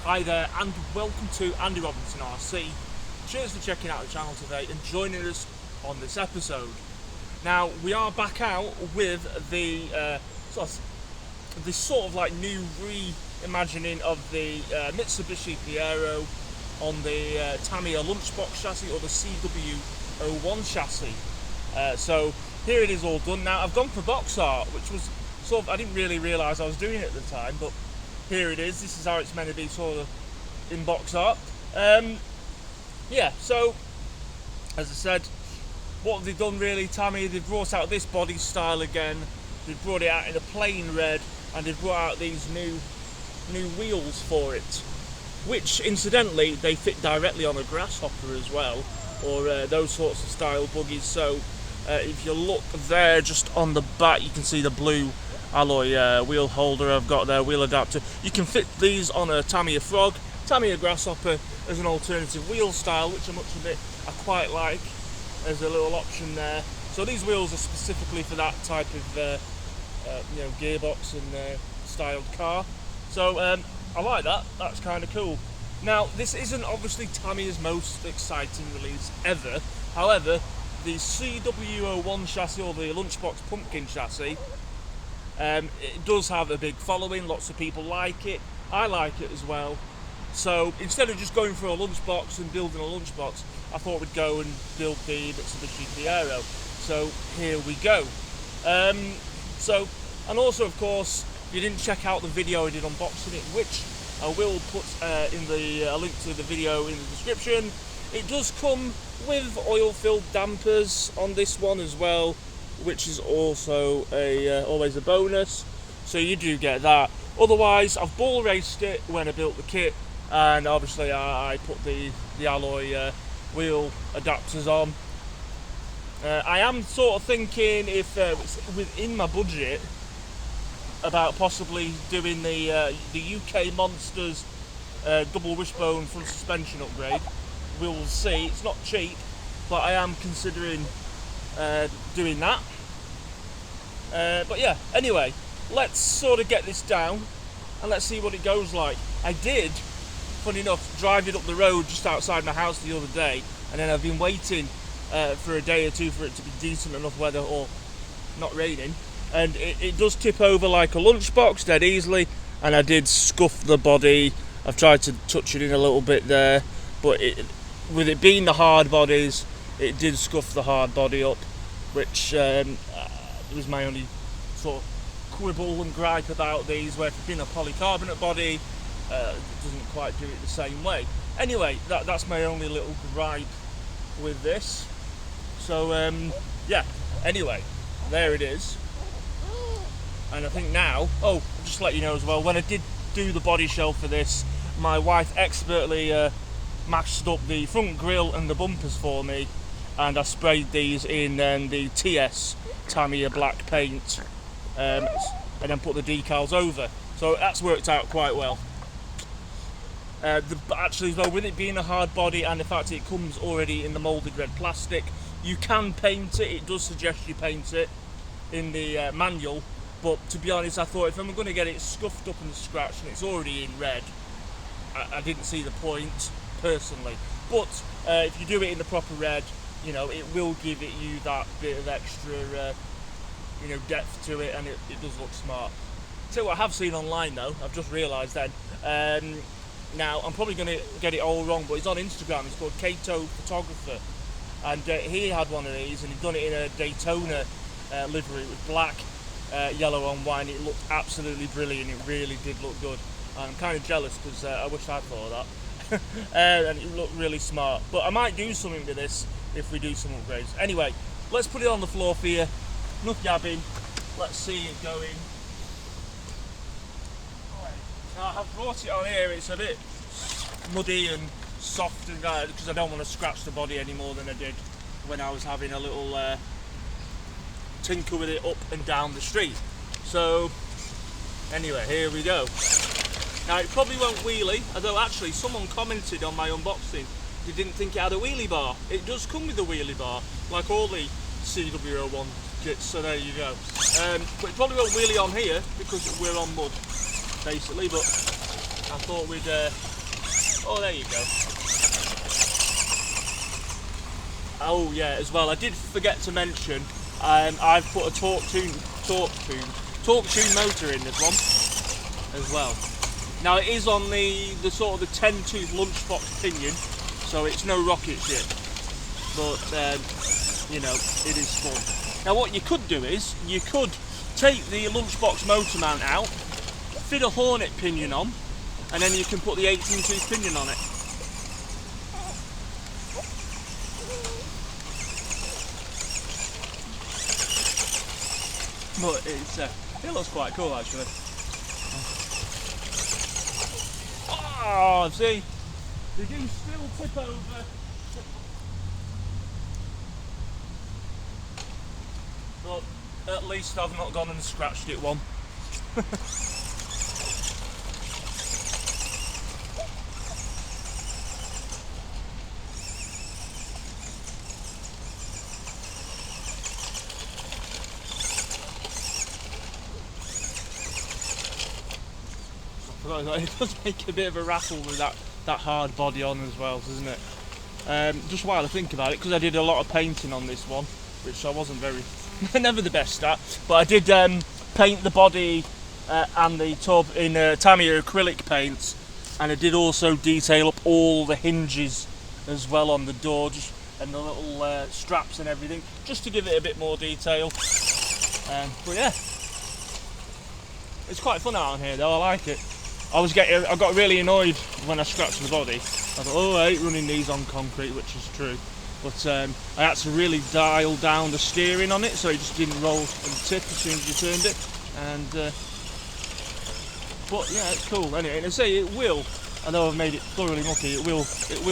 Hi there and welcome to Andy Robinson RC. Cheers for checking out the channel today and joining us on this episode. Now we are back out with the sort of like new reimagining of the Mitsubishi Pajero on the Tamiya lunchbox chassis or the CW01 chassis. So here it is all done. Now I've gone for box art, which was sort of, I didn't really realise I was doing it at the time, but here it is. This is how it's meant to be, sort of in box art. Yeah, so as I said, what have they done really, Tamiya? They've brought out this body style again. They've brought it out in a plain red, and they've brought out these new wheels for it, which incidentally they fit directly on a grasshopper as well, or those sorts of style buggies. So if you look there, just on the back, you can see the blue alloy wheel holder I've got there, wheel adapter. You can fit these on a Tamiya Frog, Tamiya Grasshopper as an alternative wheel style, which I quite like as a little option there. So these wheels are specifically for that type of gearbox and styled car. So I like that. That's kind of cool. Now this isn't obviously Tamiya's most exciting release ever. However, the CW01 chassis, or the Lunchbox Pumpkin chassis, it does have a big following. Lots of people like it. I like it as well. So instead of just going for a lunchbox and building a lunchbox, I thought we'd go and build the Mitsubishi Pajero. So here we go. And also, of course, if you didn't check out the video I did unboxing it, which I will put in the link to the video in the description, it does come with oil-filled dampers on this one as well, which is also always a bonus. So you do get that. Otherwise, I've ball raced it when I built the kit, and obviously I put the alloy wheel adapters on. I am sort of thinking, if it's within my budget, about possibly doing the UK Monsters double wishbone front suspension upgrade. We'll see. It's not cheap, but I am considering doing that. But yeah, anyway, let's sort of get this down and let's see what it goes like. I did, funny enough, drive it up the road just outside my house the other day, and then I've been waiting for a day or two for it to be decent enough weather or not raining, and it does tip over like a lunchbox dead easily, and I did scuff the body. I've tried to touch it in a little bit there, but with it being the hard bodies, it did scuff the hard body up, which was my only sort of quibble and gripe about these, where if it's been a polycarbonate body, it doesn't quite do it the same way. Anyway, that's my only little gripe with this. So yeah, anyway, there it is. And I think now, I'll just let you know as well, when I did do the body shell for this, my wife expertly matched up the front grille and the bumpers for me, and I sprayed these in the TS Tamiya black paint, and then put the decals over. So that's worked out quite well. Actually, though, with it being a hard body and the fact it comes already in the moulded red plastic, you can paint it. It does suggest you paint it in the manual, but to be honest, I thought if I'm going to get it scuffed up and scratched and it's already in red, I didn't see the point personally. But if you do it in the proper red, it will give you that bit of extra depth to it, and it does look smart. So what I have seen online though, I've just realised then, now I'm probably going to get it all wrong, but it's on Instagram. It's called Kato Photographer, and he had one of these, and he'd done it in a Daytona livery with black, yellow on white, and it looked absolutely brilliant. It really did look good. I'm kind of jealous because I wish I'd thought of that. And it looked really smart. But I might do something with this if we do some upgrades. Anyway, let's put it on the floor for you. Enough yabbing. Let's see it going. Now I have brought it on here. It's a bit muddy and soft and because I don't want to scratch the body any more than I did when I was having a little tinker with it up and down the street. So anyway, here we go. Now it probably won't wheelie, although actually someone commented on my unboxing they didn't think it had a wheelie bar. It does come with a wheelie bar, like all the CW01 kits, so there you go. But it probably won't wheelie on here because we're on mud, basically, but I thought we'd, oh, there you go. Oh yeah, as well, I did forget to mention, I've put a torque tune motor in this one as well. Now it is on the sort of the 10-tooth lunchbox pinion, so it's no rocket ship, but you know, it is fun. Now what you could do is, you could take the lunchbox motor mount out, fit a Hornet pinion on, and then you can put the 18-tooth pinion on it. But it looks quite cool actually. Oh, see, they do still tip over. But at least I've not gone and scratched it one. It does make a bit of a rattle with that hard body on as well, doesn't it? Just while I think about it, because I did a lot of painting on this one, which I wasn't never the best at, but I did paint the body and the tub in Tamiya acrylic paints, and I did also detail up all the hinges as well on the door, and the little straps and everything, just to give it a bit more detail. But yeah, it's quite fun out on here though, I like it. I got really annoyed when I scratched the body. I thought, oh, I hate running these on concrete, which is true. But I had to really dial down the steering on it, so it just didn't roll and tip as soon as you turned it. And but yeah, it's cool. Anyway, and I say it will. I know I've made it thoroughly mucky. It will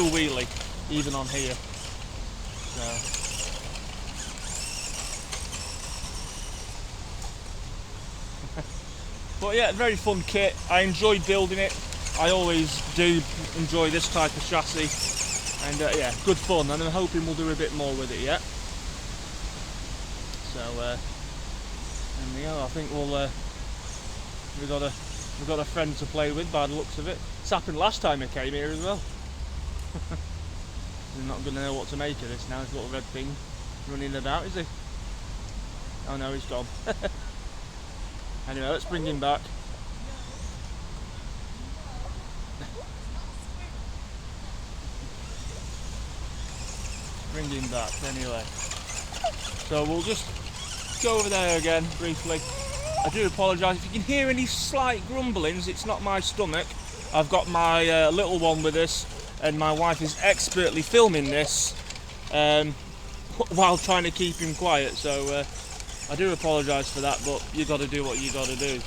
wheelie even on here. So. But yeah, very fun kit. I enjoyed building it. I always do enjoy this type of chassis, and yeah, good fun. And I'm hoping we'll do a bit more with it yet. So, and yeah, I think we've got a friend to play with by the looks of it. This happened last time I came here as well. He's not going to know what to make of this now. His little red thing running about, is he? Oh no, he's gone. Anyway, let's bring him back. Bring him back anyway. So we'll just go over there again briefly. I do apologise if you can hear any slight grumblings. It's not my stomach. I've got my little one with us, and my wife is expertly filming this while trying to keep him quiet. So. I do apologise for that, but you got to do what you got to do.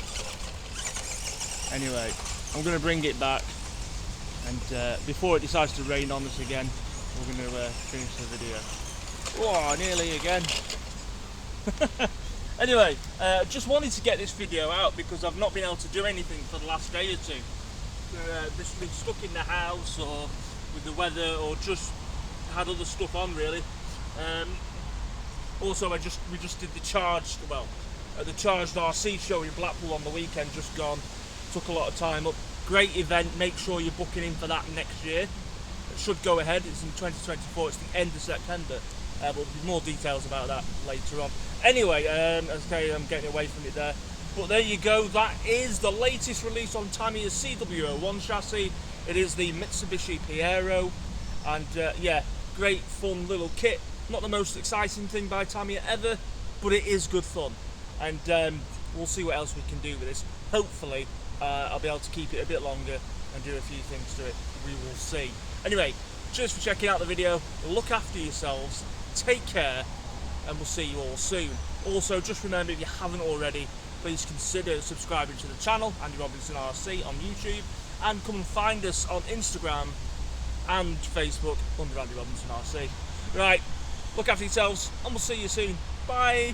Anyway, I'm going to bring it back, and before it decides to rain on us again, we're going to finish the video. Oh, nearly again. Anyway, just wanted to get this video out because I've not been able to do anything for the last day or two. Just been stuck in the house or with the weather, or just had other stuff on really. Also, we just did the charged RC show in Blackpool on the weekend, just gone. Took a lot of time up. Great event. Make sure you're booking in for that next year. It should go ahead. It's in 2024. It's the end of September. But there'll be more details about that later on. Anyway, as I say, I'm getting away from it there. But there you go. That is the latest release on Tamiya's CW01 chassis. It is the Mitsubishi Pajero, and yeah, great fun little kit. Not the most exciting thing by Tamiya ever, but it is good fun, and we'll see what else we can do with this. Hopefully I'll be able to keep it a bit longer and do a few things to it. We will see. Anyway, cheers for checking out the video. Look after yourselves, take care, and we'll see you all soon. Also, just remember, if you haven't already, please consider subscribing to the channel, Andy Robinson RC on YouTube, and come and find us on Instagram and Facebook under Andy Robinson RC. Right. Look after yourselves, and we'll see you soon. Bye!